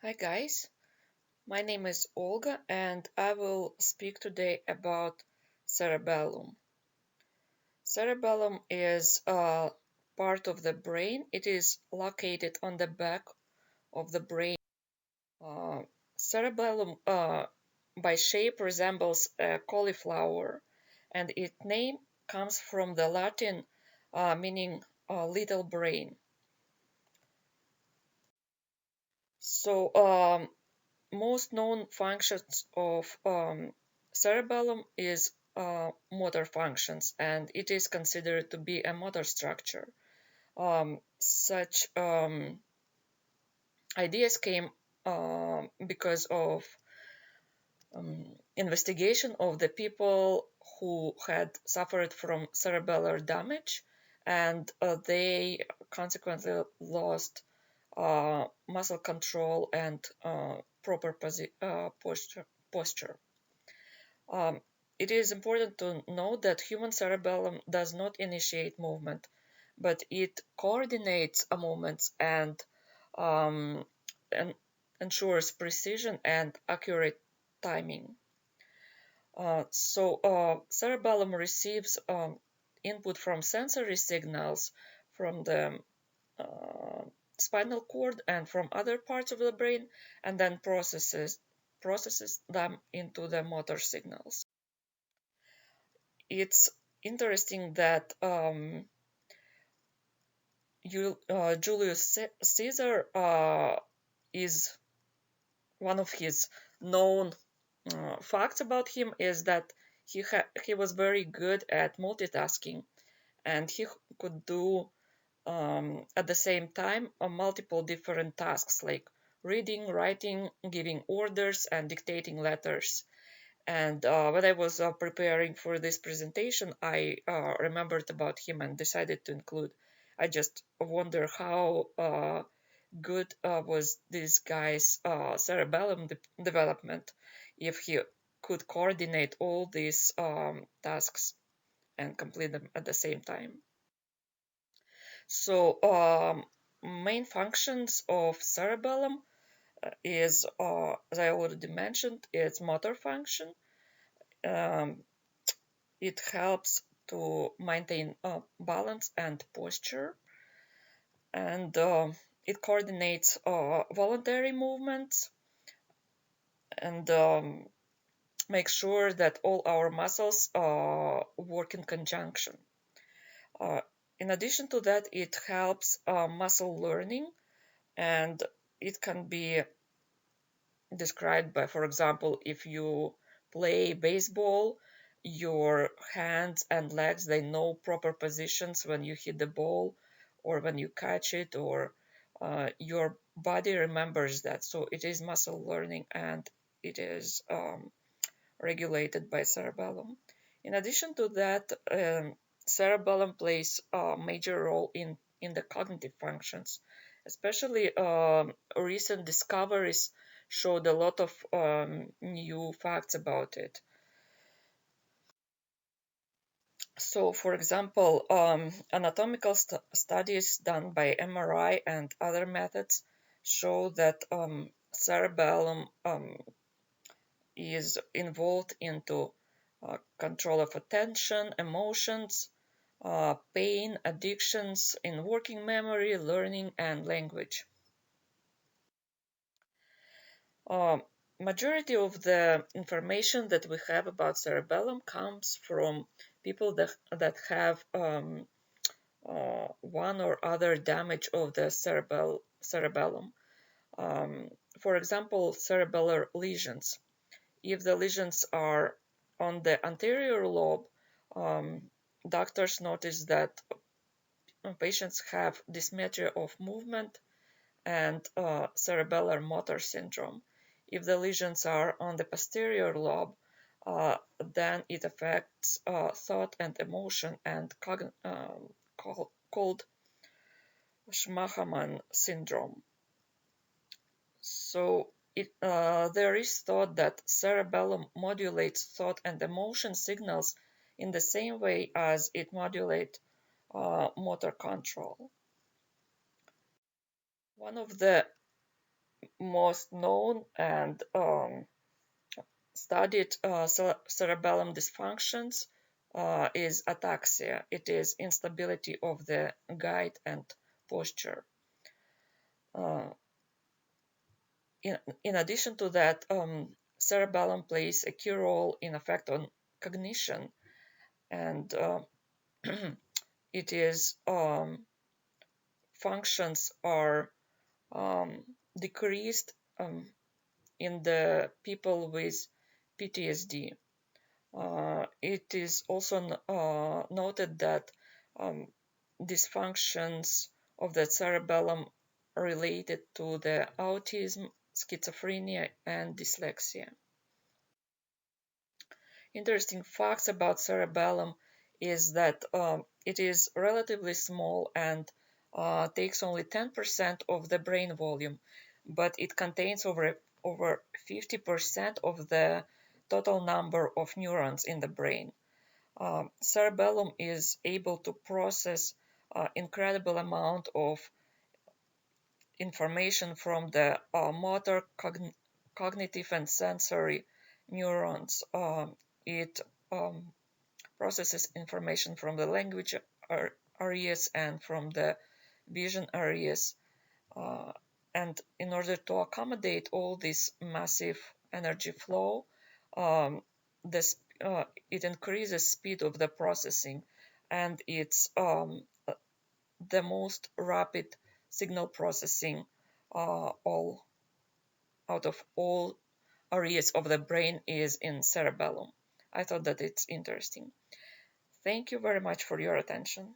Hi guys, my name is Olga and I will speak today about cerebellum. Cerebellum is a part of the brain. It is located on the back of the brain. Uh, Cerebellum by shape resembles a cauliflower and its name comes from the Latin meaning little brain. So most known functions of cerebellum is motor functions, and it is considered to be a motor structure. Such ideas came because of investigation of the people who had suffered from cerebellar damage, and they consequently lost muscle control and proper posture. Um, it is important to note that human cerebellum does not initiate movement, but it coordinates movements um, and ensures precision and accurate timing. So cerebellum receives input from sensory signals from the uh, spinal cord and from other parts of the brain, and then processes them into the motor signals. It's interesting that Julius Caesar is one of his known facts about him is that he was very good at multitasking, and he could do at the same time multiple different tasks like reading, writing, giving orders, and dictating letters. And when I was preparing for this presentation, I remembered about him and decided to include. I just wonder how good was this guy's cerebellum development if he could coordinate all these tasks and complete them at the same time. So main functions of cerebellum is, as I already mentioned, its motor function. Um, it helps to maintain balance and posture, and it coordinates voluntary movements and makes sure that all our muscles work in conjunction. Uh, in addition to that, it helps muscle learning, and it can be described by, for example, if you play baseball, your hands and legs, they know proper positions when you hit the ball or when you catch it, or your body remembers that. So it is muscle learning, and it is regulated by cerebellum. In addition to that, cerebellum plays a major role in the cognitive functions. Especially recent discoveries showed a lot of new facts about it. So, for example, anatomical studies done by MRI and other methods show that cerebellum is involved into control of attention, emotions, pain, addictions, in working memory, learning, and language. Uh, Majority of the information that we have about cerebellum comes from people that have one or other damage of the cerebellum. For example, cerebellar lesions. If the lesions are on the anterior lobe, doctors notice that patients have dysmetria of movement and cerebellar motor syndrome. If the lesions are on the posterior lobe, then it affects thought and emotion and called Schmacherman syndrome. So there is thought that cerebellum modulates thought and emotion signals in the same way as it modulates motor control. One of the most known and studied cerebellum dysfunctions is ataxia. It is instability of the gait and posture. Uh, in addition to that, cerebellum plays a key role in effect on cognition, and it is functions are decreased in the people with PTSD. It is also noted that um, dysfunctions of the cerebellum are related to the autism, schizophrenia, and dyslexia. Interesting facts about cerebellum is that it is relatively small and takes only 10% of the brain volume, but it contains over 50% of the total number of neurons in the brain. Cerebellum is able to process incredible amount of information from the motor, cognitive, and sensory neurons. It processes information from the language areas and from the vision areas. Uh, and in order to accommodate all this massive energy flow, um, this, it increases speed of the processing, and it's the most rapid signal processing all out of all areas of the brain is in cerebellum. I thought that it's interesting. Thank you very much for your attention.